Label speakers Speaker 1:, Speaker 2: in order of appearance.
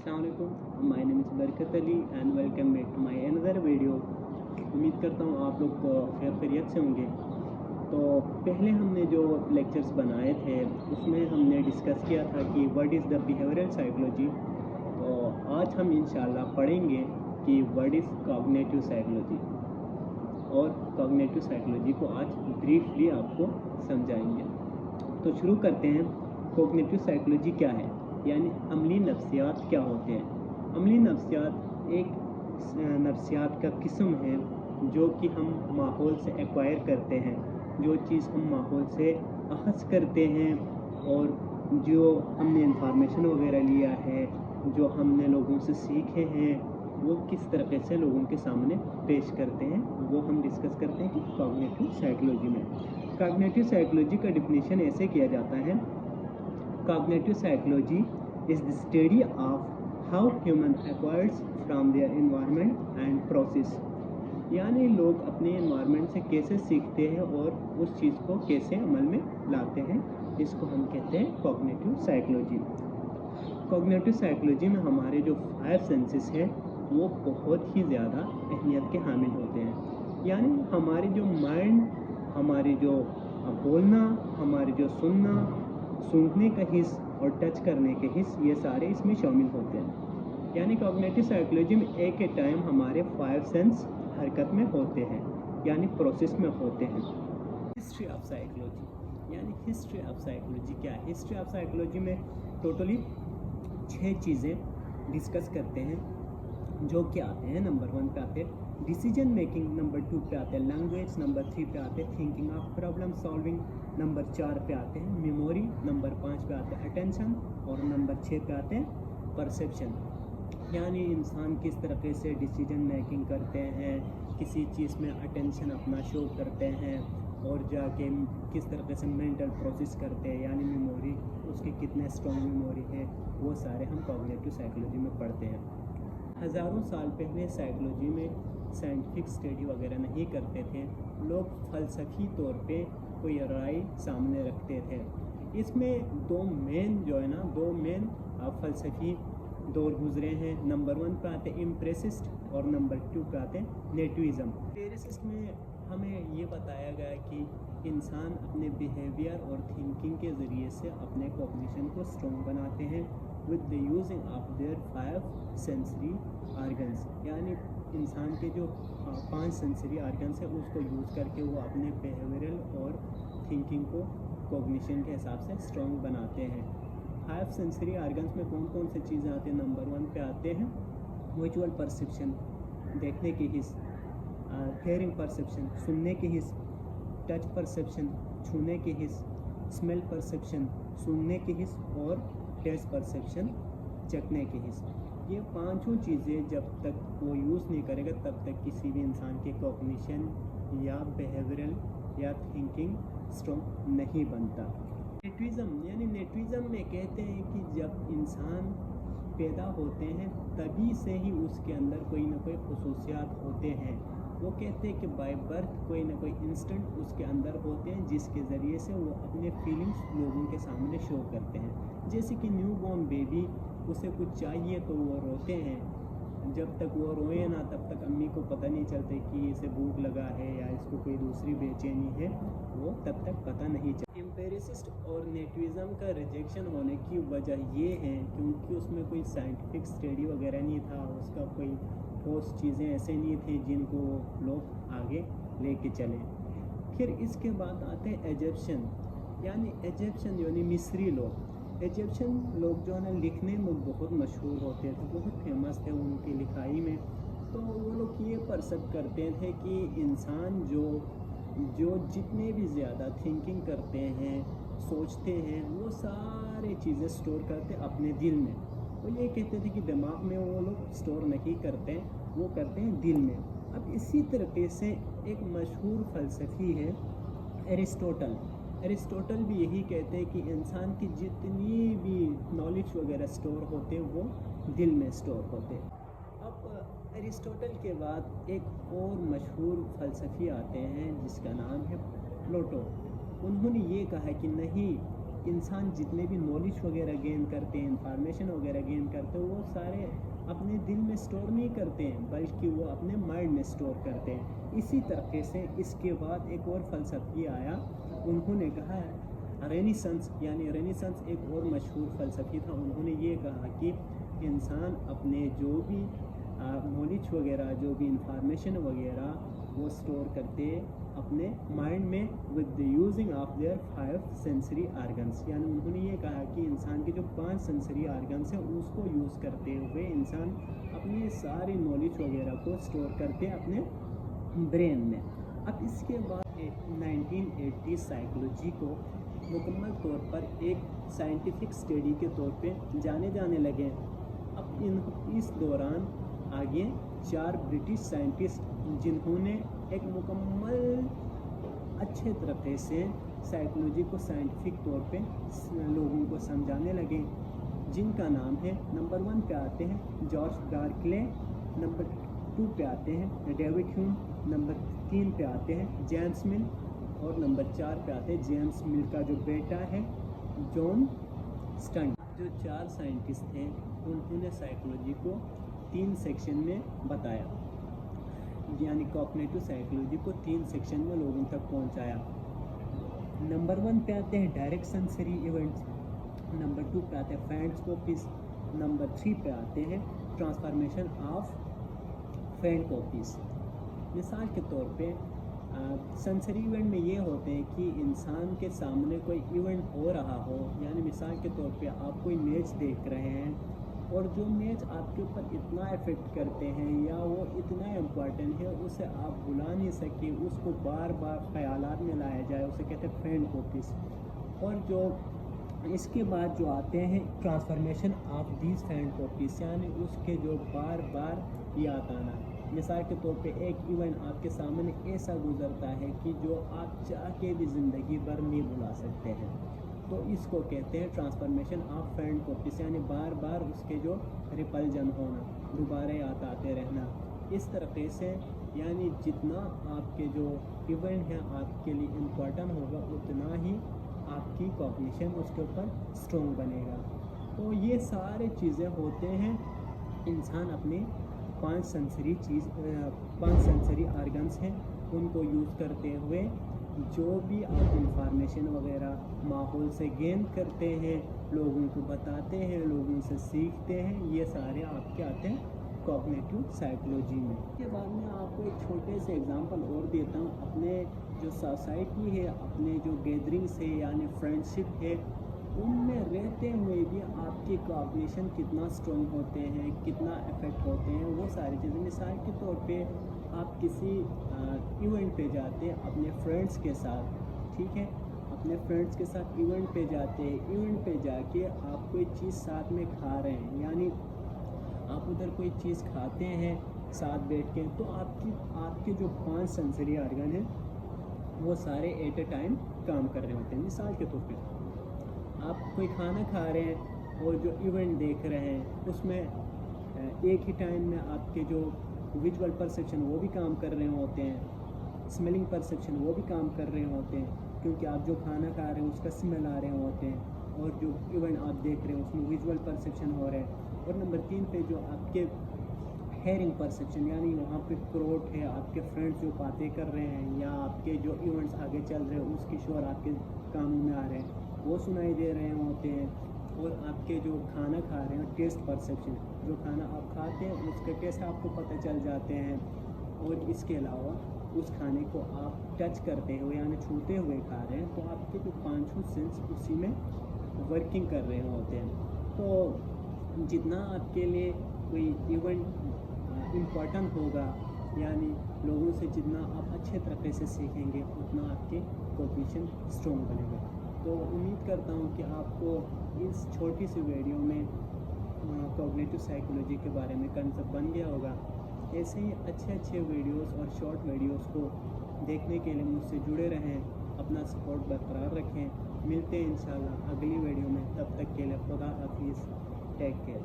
Speaker 1: अस्सलाम वालेकुम, my name is Barkat Ali and welcome back to my another video. उम्मीद करता हूँ आप लोग खैरियत से होंगे। तो पहले हमने जो लेक्चर्स बनाए थे उसमें हमने डिस्कस किया था कि what is the behavioural psychology. तो आज हम इंशाल्लाह पढ़ेंगे कि व्हाट इज़ कॉग्निटिव साइकोलॉजी, और कॉग्निटिव साइकोलॉजी को आज ब्रीफली आपको समझाएंगे। तो शुरू करते हैं। कॉग्निटिव साइकोलॉजी क्या है, यानी अमली नफ्सियात क्या होते हैं। अमली नफ्सियात एक नफ्सियात का किस्म है जो कि हम माहौल से एक्वायर करते हैं, जो चीज़ हम माहौल से अखज़ करते हैं और जो हमने इंफॉर्मेशन वगैरह लिया है, जो हमने लोगों से सीखे हैं, वो किस तरीके से लोगों के सामने पेश करते हैं, वो हम डिस्कस करते हैं कि कॉग्निटिव साइकोलॉजी में। कॉग्निटिव साइकोलॉजी का डिफिनीशन ऐसे किया जाता है, cognitive psychology is the study of how human acquires from their environment and process। यानी लोग अपने environment से कैसे सीखते हैं और उस चीज़ को कैसे अमल में लाते हैं, इसको हम कहते हैं cognitive psychology। cognitive psychology में हमारे जो 5 senses हैं वो बहुत ही ज़्यादा अहमियत के हामिल होते हैं। यानी हमारी जो माइंड, हमारी जो बोलना, हमारी जो सुनना, सूंघने का हिस्स और टच करने के हिस्स, ये सारे इसमें शामिल होते हैं। यानी कॉग्निटिव साइकोलॉजी में एक के टाइम हमारे 5 सेंस हरकत में होते हैं, यानी प्रोसेस में होते हैं। हिस्ट्री ऑफ साइकोलॉजी, यानी हिस्ट्री ऑफ साइकोलॉजी क्या है। हिस्ट्री ऑफ साइकोलॉजी में टोटली 6 चीज़ें डिस्कस करते हैं जो कि आते हैं। नंबर 1 पे आते हैं डिसीजन मेकिंग, नंबर 2 पे आते हैं लैंग्वेज, नंबर 3 पे आते हैं thinking of problem solving, number 4 पे आते हैं मेमोरी, नंबर 5 पे आते हैं अटेंशन और नंबर 6 पे आते हैं परसेप्शन। यानी इंसान किस तरीके से डिसीजन मेकिंग करते हैं, किसी चीज़ में अटेंशन अपना शो करते हैं और जाके किस तरीके से मेंटल प्रोसेस करते हैं, यानी मेमोरी उसकी कितने स्ट्रॉन्ग मेमोरी है, वो सारे हम कॉग्निटिव साइकोलॉजी में पढ़ते हैं। हज़ारों साल पहले साइकोलॉजी में साइंटिफिक स्टडी वगैरह नहीं करते थे, लोग फ़लसफ़ी तौर पे कोई राय सामने रखते थे। इसमें दो मेन फ़लसफ़ी दौर गुजरे हैं। नंबर 1 पे आते हैं इम्प्रेसिस्ट और नंबर 2 पे आते हैं नेटिविज़म। इम्प्रेसिस्ट में हमें ये बताया गया कि इंसान अपने बिहेवियर और थिंकिंग के ज़रिए से अपने कॉग्निशन को स्ट्रॉन्ग बनाते हैं with the using of their 5 sensory organs. यानी इंसान के जो 5 सेंसरी आर्गन्स है उसको यूज़ करके वो अपने बिहेवियरल और थिंकिंग को कॉग्निशन के हिसाब से स्ट्रॉन्ग बनाते हैं। 5 सेंसरी आर्गन्स में कौन कौन सी चीज़ें आती हैं। नंबर 1 पे आते हैं विजुअल परसेप्शन, देखने की हिस्स, हेयरिंग परसेप्शन, सुनने की हिस्स, टच परसेप्शन, छूने की हिस्स, स्मेल परसेप्शन, सूंघने की हिस्स और टेस्ट परसेप्शन, चखने की हिस्स। ये 5 चीज़ें जब तक वो यूज़ नहीं करेगा तब तक किसी भी इंसान के कॉग्निशन या बिहेवियरल या थिंकिंग स्ट्रॉन्ग नहीं बनता। नेटिविज़म, यानी नेटिविज़म में कहते हैं कि जब इंसान पैदा होते हैं तभी से ही उसके अंदर कोई ना कोई खसूसियात होते हैं। वो कहते हैं कि बाय बर्थ कोई ना कोई इंस्टेंट उसके अंदर होते हैं जिसके ज़रिए से वो अपने फीलिंग्स लोगों के सामने शो करते हैं। जैसे कि न्यू बॉर्न बेबी, उसे कुछ चाहिए तो वो रोते हैं, जब तक वो रोए ना तब तक अम्मी को पता नहीं चलता कि इसे भूख लगा है या इसको कोई दूसरी बेचैनी है, वो तब तक पता नहीं चलता। एम्पिरिसिस्ट और नेटिविज़म का रिजेक्शन होने की वजह ये है क्योंकि उसमें कोई साइंटिफिक स्टडी वगैरह नहीं था, उसका कोई ठोस चीज़ें ऐसे नहीं थी जिनको लोग आगे लेके चलें। फिर इसके बाद आते हैं एजिप्शियन, यानी मिस्री लोग। इजिप्शियन लोग जो है ना लिखने में बहुत मशहूर होते थे, बहुत फेमस थे उनकी लिखाई में। तो वो लोग ये परसेप्ट करते थे कि इंसान जो जितने भी ज़्यादा थिंकिंग करते हैं, सोचते हैं, वो सारे चीज़ें स्टोर करते अपने दिल में। वो ये कहते थे कि दिमाग में वो लोग स्टोर नहीं करते, वो करते हैं दिल में। अब इसी तरीके से एक मशहूर फ़लसफ़ी है एरिस्टोटल भी यही कहते हैं कि इंसान की जितनी भी नॉलेज वगैरह स्टोर होते हैं वो दिल में स्टोर होते हैं। अब एरिस्टोटल के बाद एक और मशहूर फ़लसफ़ी आते हैं जिसका नाम है प्लेटो। उन्होंने ये कहा कि नहीं, इंसान जितने भी नॉलेज वगैरह गेन करते हैं, इंफॉर्मेशन वगैरह गेन करते हैं, वो सारे अपने दिल में स्टोर नहीं करते हैं बल्कि वो अपने माइंड में स्टोर करते हैं। इसी तरीके से इसके बाद एक और फ़लसफ़ी आया, उन्होंने कहा रेनेसांस, यानी रेनेसांस एक और मशहूर फ़लसफ़ी था। उन्होंने ये कहा कि इंसान अपने जो भी नॉलेज वगैरह, जो भी इंफॉर्मेशन वगैरह वो स्टोर करते अपने माइंड में with the using of their 5 sensory organs. यानी उन्होंने ये कहा कि इंसान के जो 5 सेंसरी आर्गन्स हैं उसको यूज़ करते हुए इंसान अपनी सारी नॉलेज वगैरह को स्टोर करते अपने ब्रेन में। अब इसके बाद 1980 साइकोलॉजी को मुकम्मल तौर पर एक साइंटिफिक स्टडी के तौर पे जाने लगे। अब इस दौरान आगे 4 ब्रिटिश साइंटिस्ट जिन्होंने एक मुकम्मल अच्छे तरीके से साइकोलॉजी को साइंटिफिक तौर पे लोगों को समझाने लगे, जिनका नाम है, नंबर 1 पे आते हैं जॉर्ज बार्कले, नंबर 2 पे आते हैं डेविड ह्यूम, नंबर 3 पे आते हैं जेम्स मिल, और नंबर 4 पे आते हैं जेम्स मिल का जो बेटा है जॉन स्टंट। जो 4 साइंटिस्ट थे उन्होंने साइकोलॉजी को 3 सेक्शन में बताया, यानी कॉग्निटिव साइकोलॉजी को 3 सेक्शन में लोगों तक पहुंचाया। नंबर 1 पे आते हैं डायरेक्ट सेंसरी इवेंट्स, नंबर 2 पे आते हैं फैंटस्कोपिस, नंबर 3 पे आते हैं ट्रांसफॉर्मेशन ऑफ फैंटस्कोपिस। मिसाल के तौर पे सेंसरी इवेंट में ये होते हैं कि इंसान के सामने कोई इवेंट हो रहा हो, यानी मिसाल के तौर पे आप कोई मैच देख रहे हैं और जो मैच आपके ऊपर इतना इफ़ेक्ट करते हैं या वो इतना इम्पोर्टेंट है उसे आप भुला नहीं सके, उसको बार बार ख्यालात में लाया जाए, उसे कहते हैं फैंटस्कोपिस। और जो इसके बाद जो आते हैं ट्रांसफॉर्मेशन ऑफ दीज फैंटस्कोपिस, यानी उसके जो बार बार याद आना। मिसाल के तौर पे एक इवेंट आपके सामने ऐसा गुजरता है कि जो आप चाह के भी ज़िंदगी भर नहीं भुला सकते हैं, तो इसको कहते हैं ट्रांसफॉर्मेशन ऑफ फैंटस्कोपिस, यानी बार बार उसके जो रिपल्जन होना, दोबारा याद आते रहना। इस तरीके से यानी जितना आपके जो इवेंट है आपके लिए इम्पोर्टेंट होगा उतना ही आपकी कॉग्निशन उसके ऊपर स्ट्रॉन्ग बनेगा। तो ये सारे चीज़ें होते हैं, इंसान अपने 5 सेंसरी आर्गन्स हैं उनको यूज़ करते हुए जो भी आप इंफॉर्मेशन वगैरह माहौल से गेन करते हैं, लोगों को बताते हैं, लोगों से सीखते हैं, ये सारे आपके आते हैं कॉग्निटिव साइकोलॉजी में। इसके बाद में आपको एक छोटे से एग्जांपल और देता हूँ। अपने जो सोसाइटी है, अपने जो गैदरिंग्स है यानी फ्रेंडशिप है, उनमें रहते हुए भी आपकी कॉग्निशन कितना स्ट्रॉन्ग होते हैं, कितना इफ़ेक्ट होते हैं, वो सारी चीज़ें। मिसाल के तौर पे आप किसी इवेंट पे जाते हैं अपने फ्रेंड्स के साथ, ठीक है, अपने फ्रेंड्स के साथ इवेंट पे जाते हैं, इवेंट पे जाके आप कोई चीज़ साथ में खा रहे हैं, यानी आप उधर कोई चीज़ खाते हैं साथ बैठ के, तो आपके जो 5 सेंसरी आर्गन हैं वो सारे एट ए टाइम काम कर रहे होते हैं। मिसाल के तौर पे आप कोई खाना खा रहे हैं और जो इवेंट देख रहे हैं उसमें एक ही टाइम में आपके जो विजुअल परसेप्शन वो भी काम कर रहे होते हैं, स्मेलिंग परसेप्शन वो भी काम कर रहे होते हैं, क्योंकि आप जो खाना खा रहे हैं उसका स्मेल आ रहे होते हैं और जो इवेंट आप देख रहे हैं उसमें विजुअल परसेप्शन हो रहा है। और नंबर 3 पे जो आपके हेयरिंग परसेप्शन, यानी वहाँ पे क्रोट है, आपके फ्रेंड्स जो बातें कर रहे हैं या आपके जो इवेंट्स आगे चल रहे हैं उसके शोर आपके कानों में आ रहे हैं वो सुनाई दे रहे होते हैं। और आपके जो खाना खा रहे हैं टेस्ट परसेप्शन, जो खाना आप खाते हैं उसके टेस्ट आपको पता चल जाते हैं। और इसके अलावा उस खाने को आप टच करते हुए यानी छूते हुए खा रहे हैं, तो आपके जो 5 सेंस उसी में वर्किंग कर रहे होते हैं। तो जितना आपके लिए कोई इवेंट इम्पोर्टेंट होगा, यानी लोगों से जितना आप अच्छे तरीके से सीखेंगे उतना आपके कॉग्निशन स्ट्रॉन्ग बनेगा। तो उम्मीद करता हूँ कि आपको इस छोटी सी वीडियो में कॉग्निटिव साइकोलॉजी के बारे में कंसेप्ट बन गया होगा। ऐसे ही अच्छे वीडियोस और शॉर्ट वीडियोस को देखने के लिए मुझसे जुड़े रहें, अपना सपोर्ट बरकरार रखें। मिलते हैं इंशाल्लाह अगली वीडियो में, तब तक के लिए खुदा हाफिज़, टेक केयर।